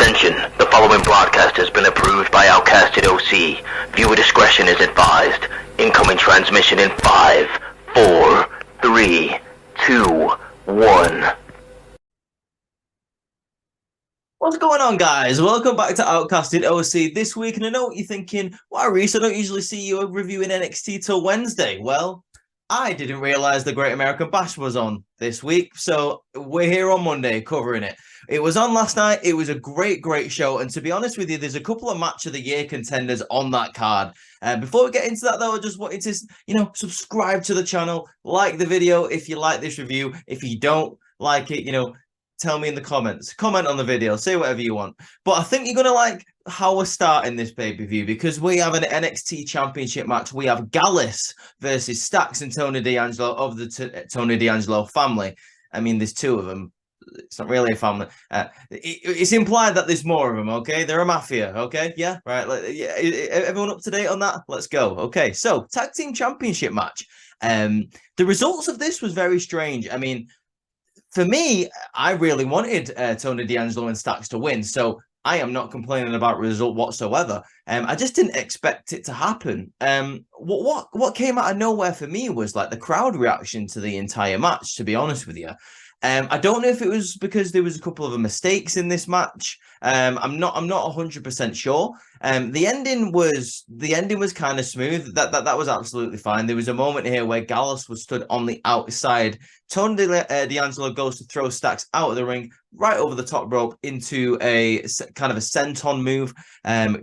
Attention, the following broadcast has been approved by Outcasted OC. Viewer discretion is advised. Incoming transmission in 5, 4, 3, 2, 1. What's going on, guys? Welcome back to Outcasted OC this week. And I know what you're thinking, why, Reese? I don't usually see you reviewing NXT till Wednesday. Well, I didn't realize the Great American Bash was on this week, so we're here on Monday covering it. It was on last night. It was a great show. And to be honest with you, there's a couple of Match of the Year contenders on that card. Before we get into that, though, I just wanted to, subscribe to the channel, like the video if you like this review. If you don't like it, tell me in the comments. Comment on the video. Say whatever you want. But I think you're going to like how we're starting this pay-per-view because we have an NXT Championship match. We have Gallus versus Stacks and Tony D'Angelo of the Tony D'Angelo family. I mean, there's two of them. It's not really a family. It's implied that there's more of them, okay? They're a mafia, okay? Yeah, right. Everyone up to date on that? Let's go. Okay, so Tag Team Championship match. The results of this was very strange. I mean, for me, I really wanted Tony D'Angelo and Stacks to win, so I am not complaining about the result whatsoever. I just didn't expect it to happen. What came out of nowhere for me was like the crowd reaction to the entire match, to be honest with you. I don't know if it was because there was a couple of mistakes in this match. I'm not 100% sure. The ending was kind of smooth. That was absolutely fine. There was a moment here where Gallus was stood on the outside. Tony D'Angelo goes to throw Stacks out of the ring, right over the top rope into a kind of a senton move.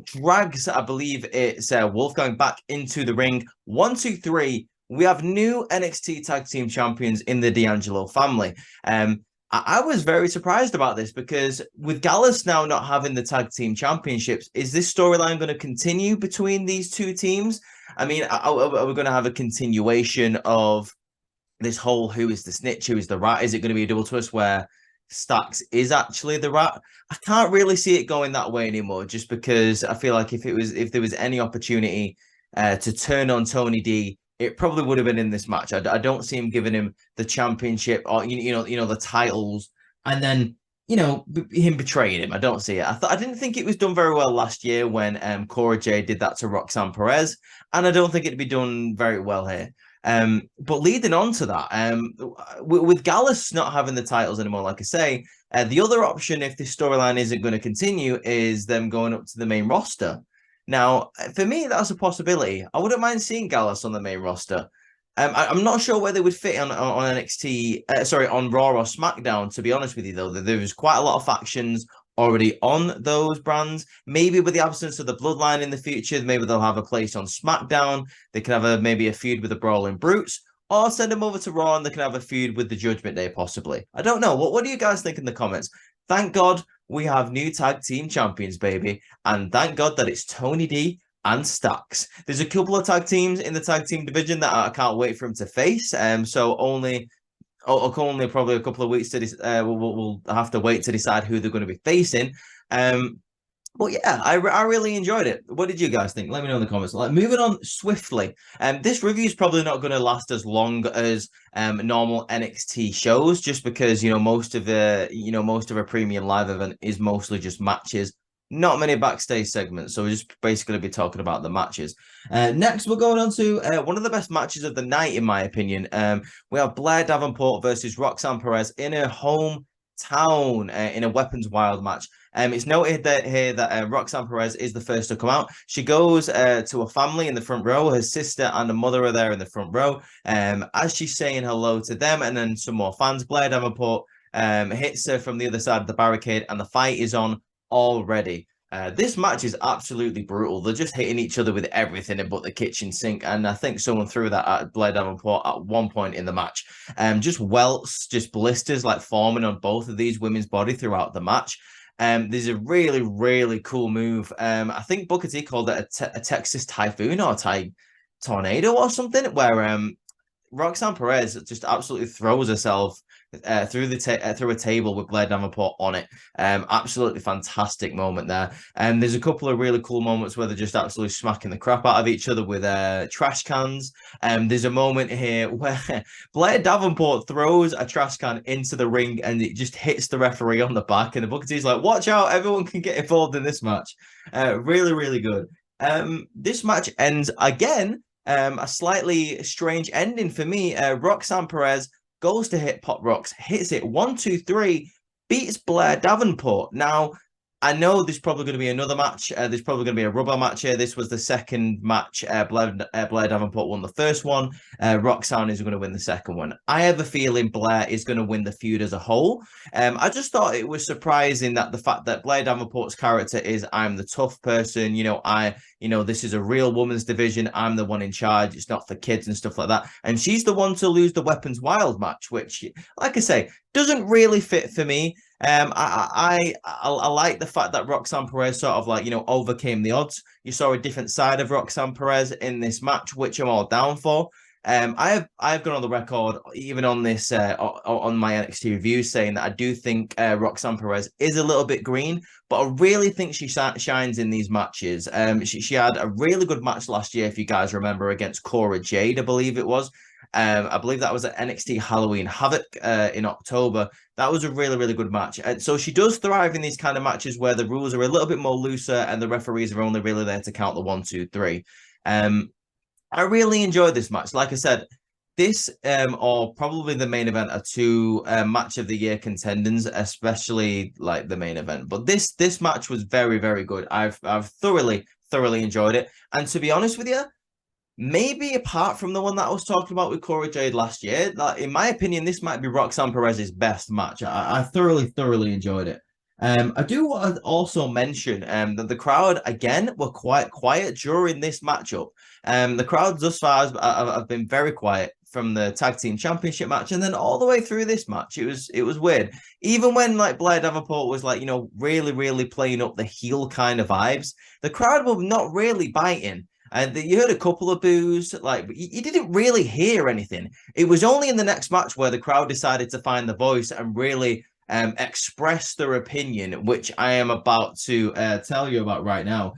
Drags, I believe it's Wolfgang back into the ring. 1, 2, 3. We have new NXT Tag Team Champions in the D'Angelo family. I was very surprised about this because with Gallus now not having the Tag Team Championships, is this storyline going to continue between these two teams? I mean, are we going to have a continuation of this whole who is the snitch, who is the rat? Is it going to be a double twist where Stacks is actually the rat? I can't really see it going that way anymore, just because I feel like if there was any opportunity to turn on Tony D, it probably would have been in this match. I don't see him giving him the championship or the titles, and then him betraying him. I don't see it. I didn't think it was done very well last year when Cora Jade did that to Roxanne Perez, and I don't think it'd be done very well here. But leading on to that, with Gallus not having the titles anymore, like I say, the other option if this storyline isn't going to continue is them going up to the main roster. Now, for me, that's a possibility. I wouldn't mind seeing Gallus on the main roster. I'm not sure where they would fit on NXT, on Raw or SmackDown, to be honest with you, though. There's quite a lot of factions already on those brands. Maybe with the absence of the Bloodline in the future, maybe they'll have a place on SmackDown. They can have maybe a feud with the Brawling Brutes, or send them over to Raw and they can have a feud with the Judgment Day, possibly. I don't know. What do you guys think in the comments? Thank God we have new tag team champions, baby. And thank God that it's Tony D and Stacks. There's a couple of tag teams in the tag team division that I can't wait for him to face. So only probably a couple of weeks to we'll have to wait to decide who they're going to be facing. But yeah, I really enjoyed it. What did you guys think? Let me know in the comments. Moving on swiftly. This review is probably not going to last as long as normal NXT shows, just because most of a premium live event is mostly just matches. Not many backstage segments, so we're just basically going to be talking about the matches. Next, we're going on to one of the best matches of the night, in my opinion. We have Blair Davenport versus Roxanne Perez in her hometown in a Weapons Wild match. It's noted here that Roxanne Perez is the first to come out. She goes to a family in the front row. Her sister and her mother are there in the front row. As she's saying hello to them and then some more fans, Blair Davenport hits her from the other side of the barricade, and the fight is on already. This match is absolutely brutal. They're just hitting each other with everything but the kitchen sink, and I think someone threw that at Blair Davenport at one point in the match. Just welts, just blisters forming on both of these women's body throughout the match. There's a really cool move. I think Booker T called it a Texas Typhoon or Tornado or something, where Roxanne Perez just absolutely throws herself through a table with Blair Davenport on it. Absolutely fantastic moment there. And there's a couple of really cool moments where they're just absolutely smacking the crap out of each other with trash cans. There's a moment here where Blair Davenport throws a trash can into the ring and it just hits the referee on the back. And the Booker T's like, watch out, everyone can get involved in this match. Really, really good. This match ends again. A slightly strange ending for me. Roxanne Perez goes to hit Pop Rocks, hits it 1, 2, 3, beats Blair Davenport. Now, I know there's probably going to be another match. There's probably going to be a rubber match here. This was the second match. Blair Davenport won the first one. Roxanne is going to win the second one. I have a feeling Blair is going to win the feud as a whole. I just thought it was surprising that the fact that Blair Davenport's character is I'm the tough person. This is a real woman's division. I'm the one in charge. It's not for kids and stuff like that. And she's the one to lose the Weapons Wild match, which, like I say, doesn't really fit for me. I like the fact that Roxanne Perez sort of overcame the odds. You saw a different side of Roxanne Perez in this match, which I'm all down for. I've gone on the record, even on this on my NXT review, saying that I do think Roxanne Perez is a little bit green, but I really think she shines in these matches. She had a really good match last year, if you guys remember, against Cora Jade, I believe it was. I believe that was at NXT Halloween Havoc in October. That was a really, really good match. And so she does thrive in these kind of matches where the rules are a little bit more looser and the referees are only really there to count the 1, 2, 3. I really enjoyed this match. Like I said, this or probably the main event are two match of the year contenders, especially like the main event. But this match was very, very good. I've thoroughly enjoyed it. And to be honest with you, maybe apart from the one that I was talking about with Cora Jade last year, like in my opinion, this might be Roxanne Perez's best match. I thoroughly enjoyed it. I do want to also mention that the crowd again were quite quiet during this matchup. The crowd thus far have been very quiet from the tag team championship match, and then all the way through this match, it was weird. Even when like Blair Davenport was like really playing up the heel kind of vibes, the crowd were not really biting. And you heard a couple of boos, like you didn't really hear anything. It was only in the next match where the crowd decided to find the voice and really express their opinion, which I am about to tell you about right now.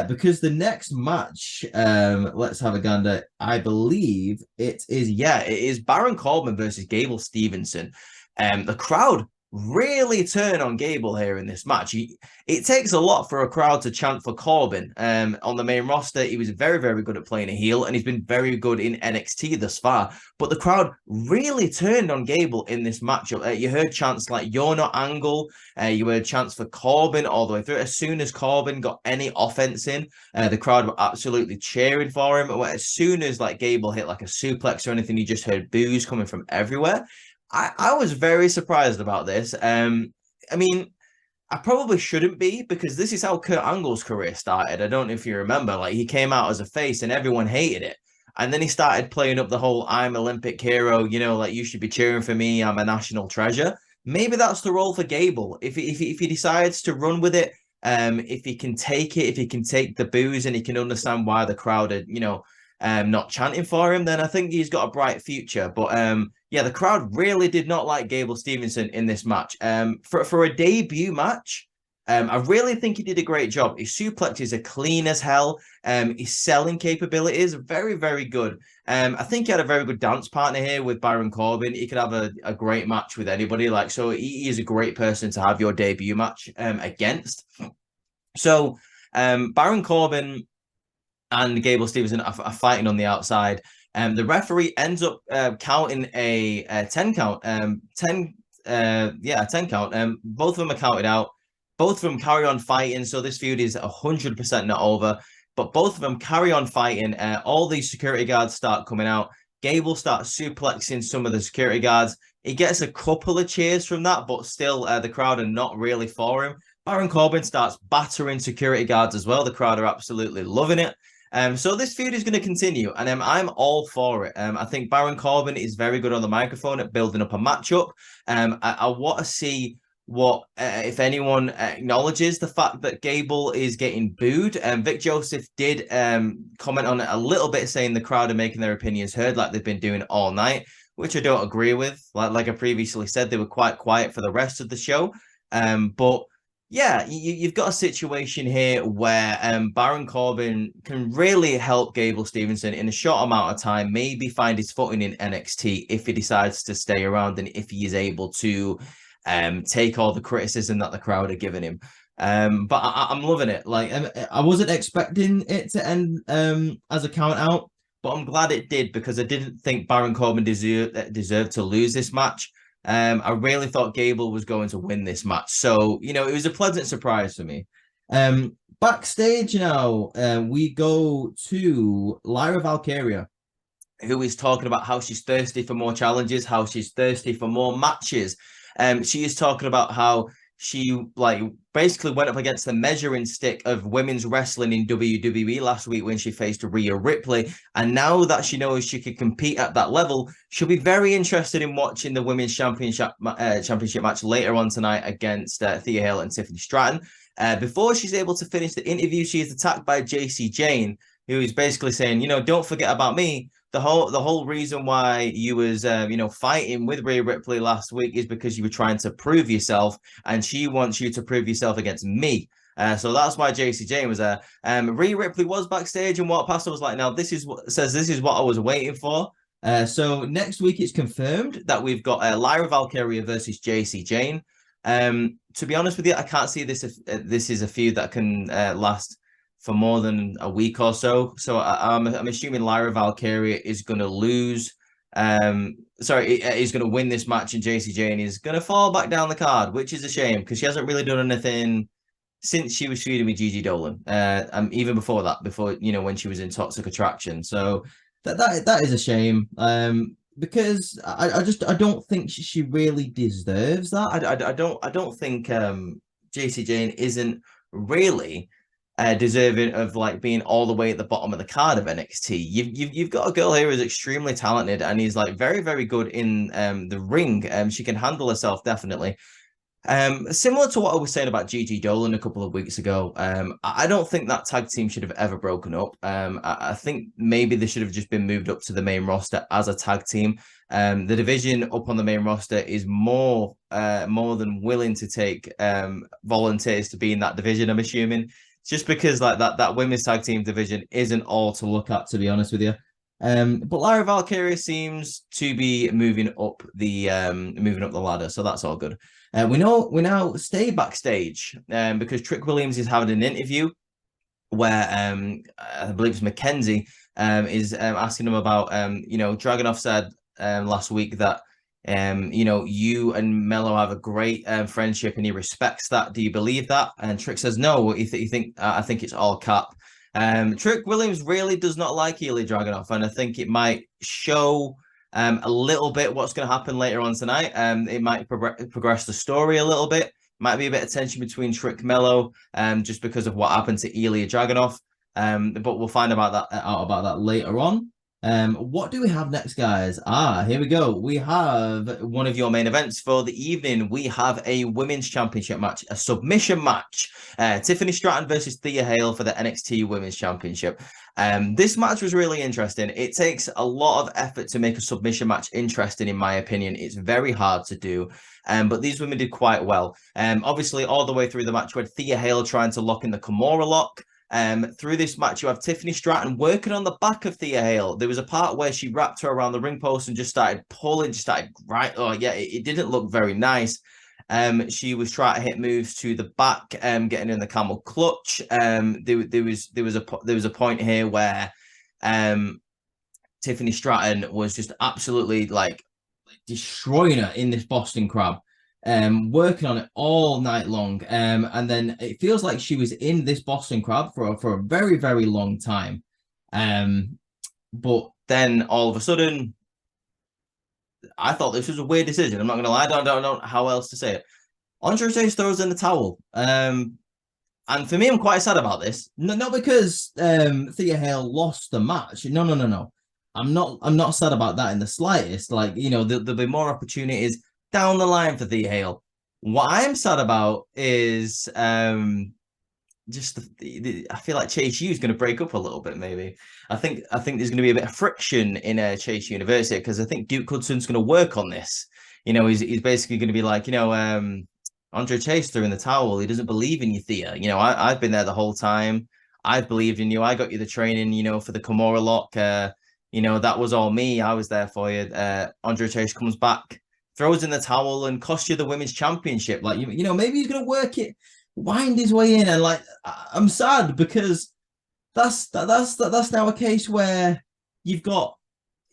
Because the next match, let's have a gander. I believe it is Baron Corbin versus Gable Stevenson. The crowd really turn on Gable here in this match. It takes a lot for a crowd to chant for Corbin. On the main roster, he was very, very good at playing a heel, and he's been very good in NXT thus far. But the crowd really turned on Gable in this matchup. You heard chants like "You're not Angle." You heard chants for Corbin all the way through. As soon as Corbin got any offense in, the crowd were absolutely cheering for him. As soon as like Gable hit like a suplex or anything, you just heard boos coming from everywhere. I was very surprised about this. I mean, I probably shouldn't be, because this is how Kurt Angle's career started. I don't know if you remember, like he came out as a face and everyone hated it. And then he started playing up the whole I'm Olympic hero, like you should be cheering for me, I'm a national treasure. Maybe that's the role for Gable. If he decides to run with it, if he can take it, if he can take the boos and he can understand why the crowd are, not chanting for him, then I think he's got a bright future. But yeah, the crowd really did not like Gable Stevenson in this match. For a debut match, I really think he did a great job. His suplexes are clean as hell. His selling capabilities are very, very good. I think he had a very good dance partner here with Baron Corbin. He could have a great match with anybody. So he is a great person to have your debut match against. So Baron Corbin and Gable Stevenson are fighting on the outside. The referee ends up counting a 10 count. 10 count. Both of them are counted out. Both of them carry on fighting. So this feud is 100% not over. But both of them carry on fighting. All these security guards start coming out. Gable starts suplexing some of the security guards. He gets a couple of cheers from that, but still the crowd are not really for him. Baron Corbin starts battering security guards as well. The crowd are absolutely loving it. So this feud is going to continue, and I'm all for it. I think Baron Corbin is very good on the microphone at building up a matchup. I want to see what, if anyone, acknowledges the fact that Gable is getting booed. Vic Joseph did comment on it a little bit, saying the crowd are making their opinions heard like they've been doing all night, which I don't agree with. Like I previously said, they were quite quiet for the rest of the show. But yeah, you've got a situation here where Baron Corbin can really help Gable Stevenson in a short amount of time, maybe find his footing in NXT if he decides to stay around and if he is able to take all the criticism that the crowd are giving him. But I'm loving it. Like, I wasn't expecting it to end as a count out, but I'm glad it did, because I didn't think Baron Corbin deserved to lose this match. I really thought Gable was going to win this match. So, it was a pleasant surprise for me. Backstage now, we go to Lyra Valkyria, who is talking about how she's thirsty for more challenges, how she's thirsty for more matches. She is talking about how she basically went up against the measuring stick of women's wrestling in WWE last week when she faced Rhea Ripley. And now that she knows she could compete at that level, she'll be very interested in watching the women's championship match later on tonight against Thea Hale and Tiffany Straton. Before she's able to finish the interview, she is attacked by JC Jane, who is basically saying, don't forget about me. The whole reason why you was fighting with Rhea Ripley last week is because you were trying to prove yourself, and she wants you to prove yourself against me. So that's why JC Jane was there. Rhea Ripley was backstage, and what Pastor was like, now this is what I was waiting for. So next week it's confirmed that we've got Lyra Valkyria versus JC Jane. To be honest with you, I can't see this if this is a feud that can last for more than a week or so. So I'm assuming Lyra Valkyria is going to lose. Is going to win this match, and JC Jane is going to fall back down the card, which is a shame, because she hasn't really done anything since she was feuding with Gigi Dolan. Even before that, when she was in Toxic Attraction. So that is a shame. Because I don't think she really deserves that. I don't think JC Jane isn't really deserving of being all the way at the bottom of the card of NXT. You've got a girl here who's extremely talented, and he's very, very good in the ring. She can handle herself, definitely. Similar to what I was saying about Gigi Dolan a couple of weeks ago, I don't think that tag team should have ever broken up. I think maybe they should have just been moved up to the main roster as a tag team. The division up on the main roster is more than willing to take volunteers to be in that division, I'm assuming, just because that women's tag team division isn't all to look at, to be honest with you. But Lyra Valkyria seems to be moving up the ladder, so that's all good. We now stay backstage because Trick Williams is having an interview where I believe it's Mackenzie is asking him about Dragunov said last week that you and Mello have a great friendship and he respects that. Do you believe that? And Trick says no. I think it's all cap. Trick Williams really does not like Ilya Dragunov, and I think it might show a little bit what's going to happen later on tonight. It might progress the story a little bit. Might be a bit of tension between Trick Mello, just because of what happened to Ilya Dragunov. But we'll find out about that later on. What do we have next, guys? Here we go. We have one of your main events for the evening. We have a women's championship match, a submission match. Tiffany Straton versus Thea Hale for the NXT Women's Championship. This match was really interesting. It takes a lot of effort to make a submission match interesting, in my opinion. It's very hard to do. But these women did quite well. Obviously, all the way through the match, we had Thea Hale trying to lock in the Kimura lock. Through this match, you have Tiffany Straton working on the back of Thea Hale. There was a part where she wrapped her around the ring post and just started pulling, it didn't look very nice. She was trying to hit moves to the back, getting in the camel clutch. There was a point here where Tiffany Straton was just absolutely destroying her in this Boston Crab. Working on it all night long. And then it feels like she was in this Boston Crab for a very, very long time. But then all of a sudden, I thought this was a weird decision. I'm not going to lie. I don't know how else to say it. Andrade throws in the towel. And for me, I'm quite sad about this. Not because Thea Hale lost the match. No. I'm not sad about that in the slightest. There'll be more opportunities down the line for Thea Hale. What I'm sad about is just I feel like Chase U is going to break up a little bit. Maybe I think there's going to be a bit of friction in Chase University because I think Duke Hudson's going to work on this. He's basically going to be like, Andre Chase threw in the towel. He doesn't believe in you, Thea. I've been there the whole time. I've believed in you. I got you the training, for the Kimura lock. That was all me. I was there for you. Andre Chase comes back, throws in the towel, and costs you the women's championship. Like, maybe he's going to work it, wind his way in, and like, I'm sad because that's now a case where you've got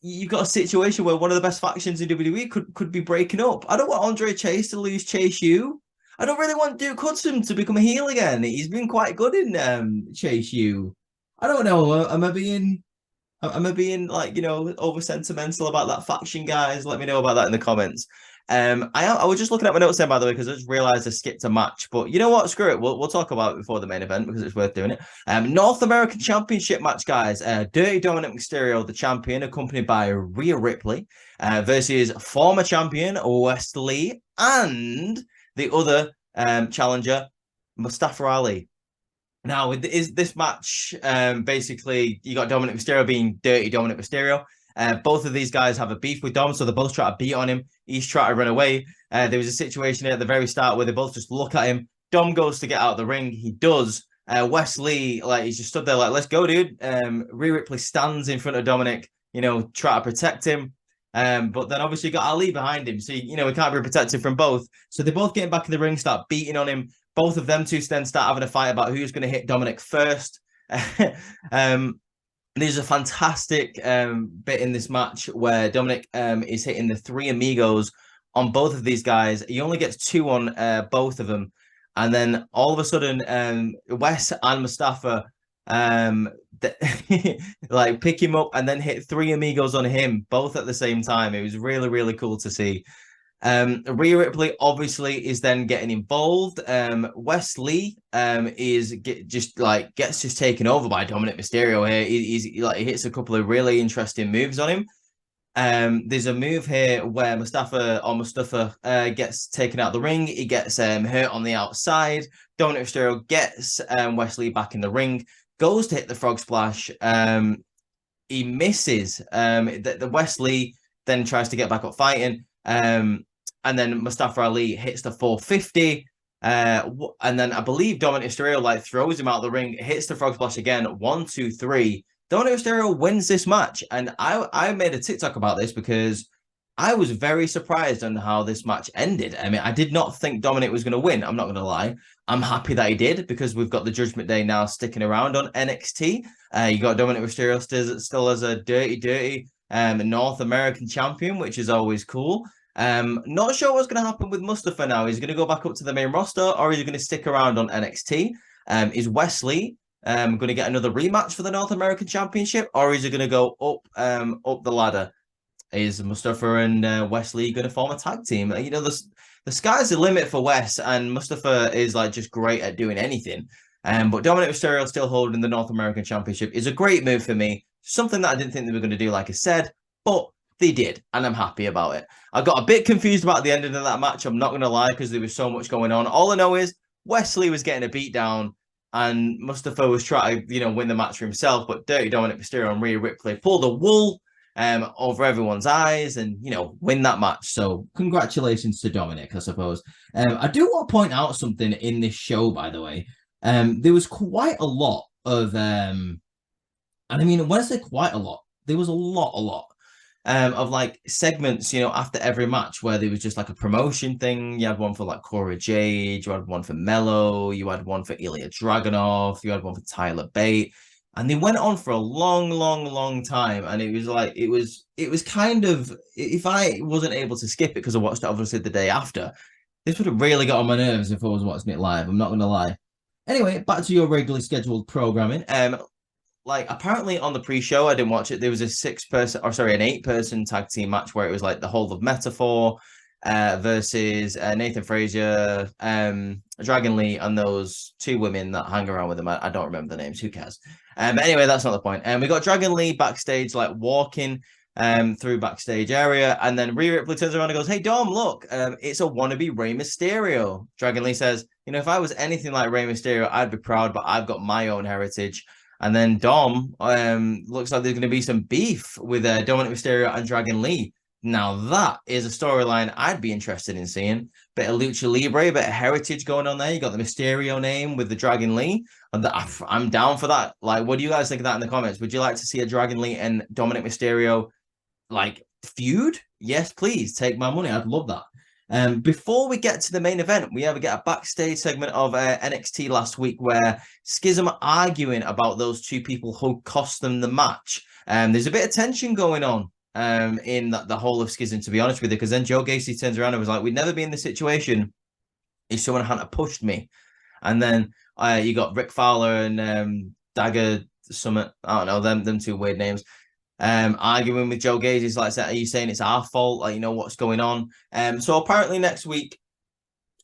a situation where one of the best factions in WWE could be breaking up. I don't want Andre Chase to lose Chase U. I don't really want Duke Hudson to become a heel again. He's been quite good in Chase U. I don't know. Am I being like, over sentimental about that faction, guys? Let me know about that in the comments. I was just looking at my notes there, by the way, because I just realized I skipped a match. But you know what? Screw it. We'll talk about it before the main event because it's worth doing it. North American Championship match, guys. Dirty Dominic Mysterio, the champion, accompanied by Rhea Ripley, versus former champion Wes Lee and the other challenger, Mustafa Ali. Now, with this match, basically, you got Dominic Mysterio being Dirty Dominic Mysterio. Both of these guys have a beef with Dom, so they both try to beat on him. Each try to run away. There was a situation at the very start where they both just look at him. Dom goes to get out of the ring. He does. Wes Lee, like, he's just stood there like, let's go, dude. Rhea Ripley stands in front of Dominic, try to protect him. But then obviously you got Ali behind him. So, he can't be protected from both. So they both get back in the ring, start beating on him. Both of them two then start having a fight about who's going to hit Dominic first. There's a fantastic bit in this match where Dominic is hitting the three amigos on both of these guys. He only gets two on both of them. And then all of a sudden, Wes and Mustafa like pick him up and then hit three amigos on him, both at the same time. It was really, really cool to see. Rhea Ripley obviously is then getting involved. Wes Lee gets taken over by Dominic Mysterio here. He hits a couple of really interesting moves on him. There's a move here where Mustafa gets taken out of the ring. He gets hurt on the outside. Dominic Mysterio gets Wes Lee back in the ring, goes to hit the frog splash. He misses. The Wes Lee then tries to get back up fighting. And then Mustafa Ali hits the 450. And then I believe Dominic Mysterio throws him out of the ring, hits the frog splash again. 1, 2, 3. Dominic Mysterio wins this match. And I made a TikTok about this because I was very surprised on how this match ended. I mean, I did not think Dominic was going to win. I'm not going to lie. I'm happy that he did because we've got the Judgment Day now sticking around on NXT. You got Dominic Mysterio still as a dirty North American champion, which is always cool. Not sure what's going to happen with Mustafa now. Is he going to go back up to the main roster or is he going to stick around on NXT? Is Wes Lee going to get another rematch for the North American Championship or is he going to go up the ladder? Is Mustafa and Wes Lee going to form a tag team? The sky's the limit for Wes, and Mustafa is just great at doing anything. But Dominic Mysterio still holding the North American Championship is a great move for me. Something that I didn't think they were going to do, like I said, but they did, and I'm happy about it. I got a bit confused about the ending of that match. I'm not going to lie because there was so much going on. All I know is Wes Lee was getting a beat down, and Mustafa was trying to, win the match for himself. But Dirty Dominic Mysterio and Rhea Ripley pulled the wool over everyone's eyes and, win that match. So congratulations to Dominic, I suppose. I do want to point out something in this show, by the way. There was quite a lot of, and I mean, when I say quite a lot, there was a lot of segments, after every match where there was just a promotion thing. You had one for Cora Jade, you had one for Mello, you had one for Ilya Dragunov, you had one for Tyler Bate. And they went on for a long time. And it was kind of, if I wasn't able to skip it because I watched it obviously the day after, this would have really got on my nerves if I was watching it live. I'm not going to lie. Anyway, back to your regularly scheduled programming. Apparently on the pre-show, I didn't watch it. There was an 8-person tag team match where it was the whole of Metaphor versus Nathan Frazier, Dragon Lee, and those two women that hang around with him. I don't remember the names. Who cares? But anyway, that's not the point. And we got Dragon Lee backstage, walking through backstage area. And then Rhea Ripley turns around and goes, "Hey, Dom, look, it's a wannabe Rey Mysterio." Dragon Lee says, "If I was anything like Rey Mysterio, I'd be proud, but I've got my own heritage." And then Dom looks like there's going to be some beef with Dominic Mysterio and Dragon Lee. Now that is a storyline I'd be interested in seeing. Bit of Lucha Libre, bit of heritage going on there. You got the Mysterio name with the Dragon Lee. And I'm down for that. Like, what do you guys think of that in the comments? Would you like to see a Dragon Lee and Dominic Mysterio feud? Yes, please. Take my money. I'd love that. Before we get to the main event, we ever get a backstage segment of NXT last week where Schism arguing about those two people who cost them the match. There's a bit of tension going on in the whole of Schism, to be honest with you, because then Joe Gacy turns around and was like, "We'd never be in this situation if someone hadn't pushed me." And then you got Rick Fowler and Dagger Summit, I don't know, them two weird names, arguing with Joe Gacy. He's like, "Are you saying it's our fault? What's going on?" So apparently next week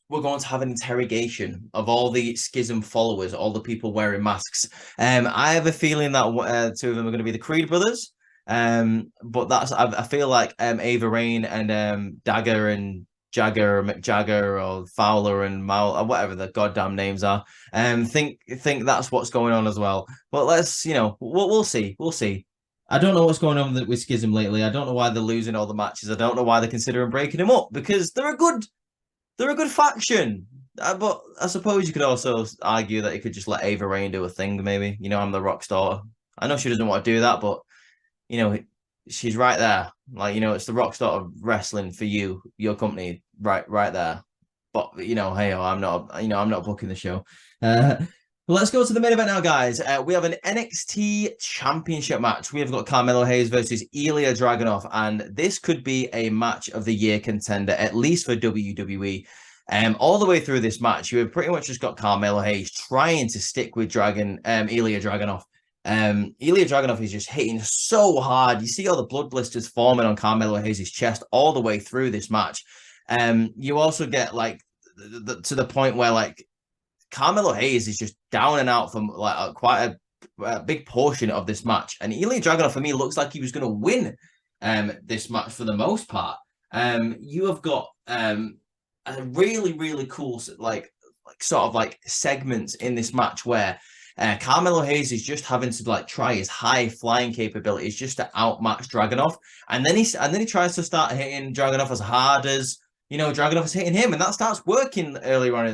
we're going to have an interrogation of all the Schism followers, all the people wearing masks. I have a feeling that two of them are going to be the Creed brothers. But I feel like Ava Rain and Dagger and Jagger or McJagger or Fowler and Mal or whatever the goddamn names are, think that's what's going on as well. But let's, we'll see. We'll see. I don't know what's going on with Schism lately. I don't know why they're losing all the matches. I don't know why they're considering breaking them up, because they're a good faction. But I suppose you could also argue that you could just let Ava Rain do a thing, maybe. I'm the Rock's daughter. I know she doesn't want to do that, but she's right there. It's the Rock's daughter wrestling for you, your company, right there. But hey, I'm not booking the show. Let's go to the main event now, guys. We have an NXT Championship match. We have got Carmelo Hayes versus Ilya Dragunov, and this could be a match of the year contender, at least for WWE. All the way through this match, you have pretty much just got Carmelo Hayes trying to stick with Ilya Dragunov. Ilya Dragunov is just hitting so hard. You see all the blood blisters forming on Carmelo Hayes' chest all the way through this match. You also get to the point where Carmelo Hayes is just down and out from quite a big portion of this match. And Ilya Dragunov, for me, looks like he was going to win this match for the most part. You have got a really, really cool segments in this match where Carmelo Hayes is just having to try his high flying capabilities just to outmatch Dragunov, and then he tries to start hitting Dragunov as hard as Dragunov is hitting him, and that starts working later on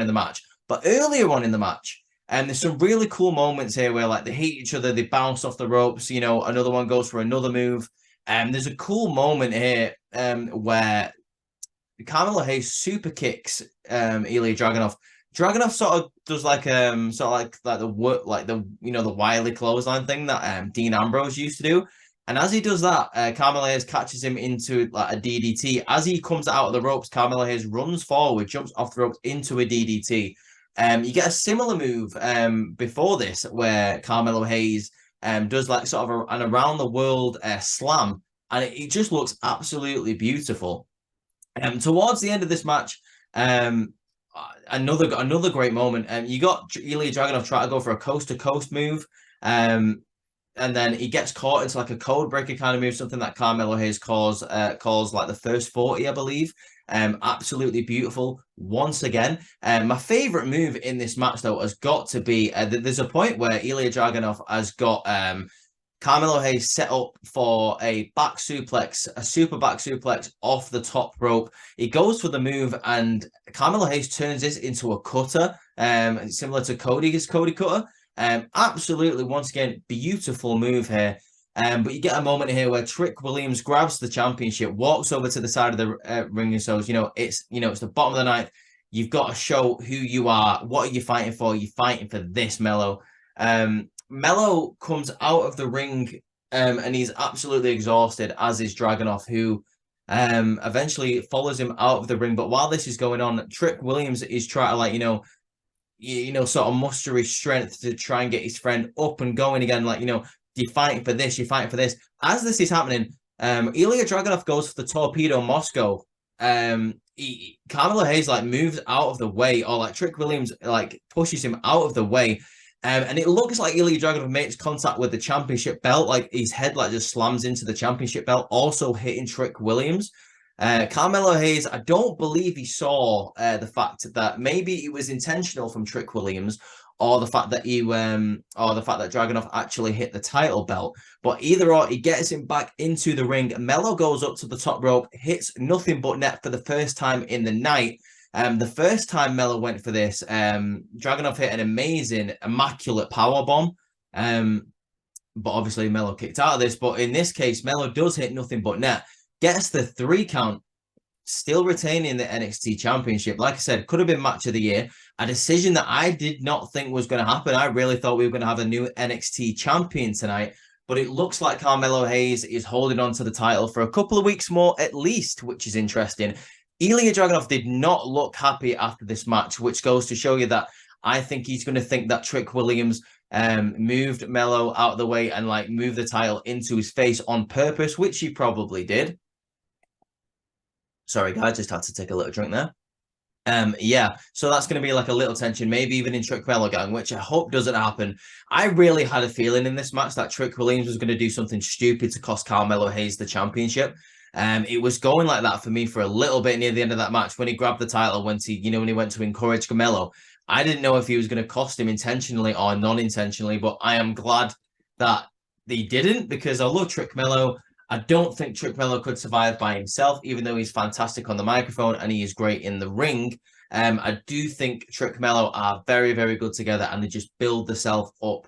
in the match. But earlier on in the match, there's some really cool moments here where they hit each other, they bounce off the ropes. Another one goes for another move. There's a cool moment here where Carmelo Hayes super kicks Ilya Dragunov. Dragunov sort of does the wily clothesline thing that Dean Ambrose used to do. And as he does that, Carmelo Hayes catches him into a DDT. As he comes out of the ropes, Carmelo Hayes runs forward, jumps off the ropes into a DDT. You get a similar move before this where Carmelo Hayes does sort of an around the world slam, and it just looks absolutely beautiful. Towards the end of this match, another great moment. You got Ilya Dragunov try to go for a coast to coast move, and then he gets caught into a code breaker kind of move, something that Carmelo Hayes calls the first 40, I believe. Absolutely beautiful once again. My favorite move in this match though has got to be there's a point where Ilya Dragunov has got Carmelo Hayes set up for a back suplex, a super back suplex off the top rope. He goes for the move, and Carmelo Hayes turns this into a cutter, similar to Cody's Cody cutter. Absolutely, once again, beautiful move here. But you get a moment here where Trick Williams grabs the championship, walks over to the side of the ring, and says, it's the bottom of the ninth. You've got to show who you are. What are you fighting for? You're fighting for this, Mello. Mello comes out of the ring, and he's absolutely exhausted, as is Dragunov, who eventually follows him out of the ring. But while this is going on, Trick Williams is trying to sort of muster his strength to try and get his friend up and going again. You're fighting for this, you're fighting for this. As this is happening, Ilya Dragunov goes for the Torpedo Moscow. Carmelo Hayes moves out of the way, or Trick Williams pushes him out of the way. And it looks like Ilya Dragunov makes contact with the championship belt, like his head like just slams into the championship belt, also hitting Trick Williams. Carmelo Hayes, I don't believe he saw the fact that maybe it was intentional from Trick Williams, or the fact that Dragunov actually hit the title belt. But either or, he gets him back into the ring. Mello goes up to the top rope, hits nothing but net for the first time in the night. The first time Mello went for this, Dragunov hit an amazing, immaculate power bomb. But obviously Mello kicked out of this. But in this case, Mello does hit nothing but net, gets the 3 count, still retaining the NXT Championship. Like I said, could have been match of the year. A decision that I did not think was going to happen. I really thought we were going to have a new NXT champion tonight. But it looks like Carmelo Hayes is holding on to the title for a couple of weeks more at least, which is interesting. Ilya Dragunov did not look happy after this match, which goes to show you that I think he's going to think that Trick Williams moved Mello out of the way and like moved the title into his face on purpose, which he probably did. Sorry, guys, just had to take a little drink there. Yeah, so that's going to be like a little tension, maybe even in Trick Mello gang, which I hope doesn't happen. I really had a feeling in this match that Trick Williams was going to do something stupid to cost Carmelo Hayes the championship. It was going like that for me for a little bit near the end of that match when he grabbed the title, when he went to encourage Mello. I didn't know if he was going to cost him intentionally or non-intentionally, but I am glad that he didn't, because I love Trick Mello. I don't think Trick Mello could survive by himself, even though he's fantastic on the microphone and he is great in the ring. I do think Trick Mello are very, very good together, and they just build themselves up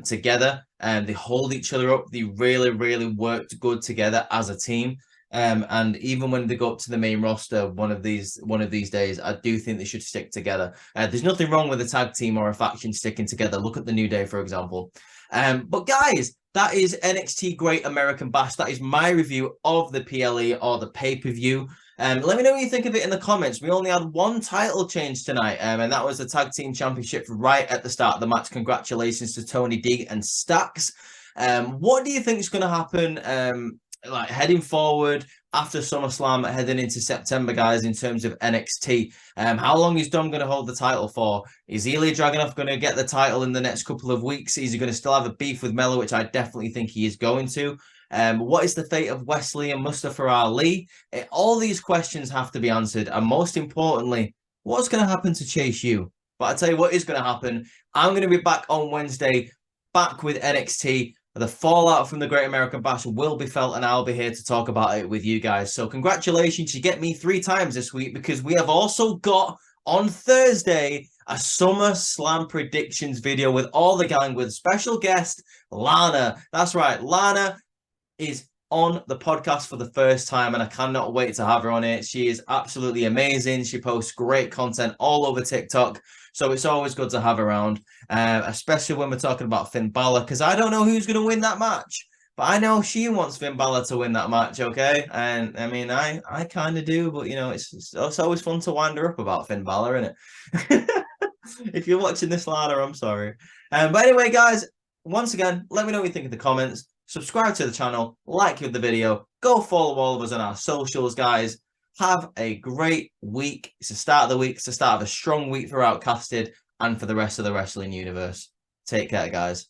together. They hold each other up. They really, really worked good together as a team. And even when they go up to the main roster one of these days, I do think they should stick together. There's nothing wrong with a tag team or a faction sticking together. Look at the New Day, for example. But guys, that is NXT Great American Bash. That is my review of the PLE or the pay-per-view. Let me know what you think of it in the comments. We only had one title change tonight, and that was the Tag Team Championship right at the start of the match. Congratulations to Tony D and Stacks. What do you think is going to happen like heading forward after SummerSlam, heading into September, guys, in terms of NXT? How long is Dom going to hold the title for? Is Ilya Dragunov going to get the title in the next couple of weeks? Is he going to still have a beef with Mello, which I definitely think he is going to? What is the fate of Wesley and Mustafa Ali? All these questions have to be answered. And most importantly, what's going to happen to Chase U? But I'll tell you what is going to happen. I'm going to be back on Wednesday, back with NXT. The fallout from the Great American Bash will be felt, and I'll be here to talk about it with you guys. So congratulations, you get me 3 times this week, because we have also got on Thursday a SummerSlam predictions video with all the gang, with special guest Lana. That's right, Lana is on the podcast for the first time, and I cannot wait to have her on it. She is absolutely amazing. She posts great content all over TikTok, so it's always good to have her around, especially when we're talking about Finn Balor, because I don't know who's going to win that match, but I know she wants Finn Balor to win that match, okay? And I mean, I kind of do, but you know, it's always fun to wind her up about Finn Balor, isn't it? If you're watching this, Lana, I'm sorry. But anyway, guys, once again, let me know what you think in the comments. Subscribe to the channel, like the video, go follow all of us on our socials, guys. Have a great week. It's the start of the week. It's the start of a strong week for Outcasted and for the rest of the wrestling universe. Take care, guys.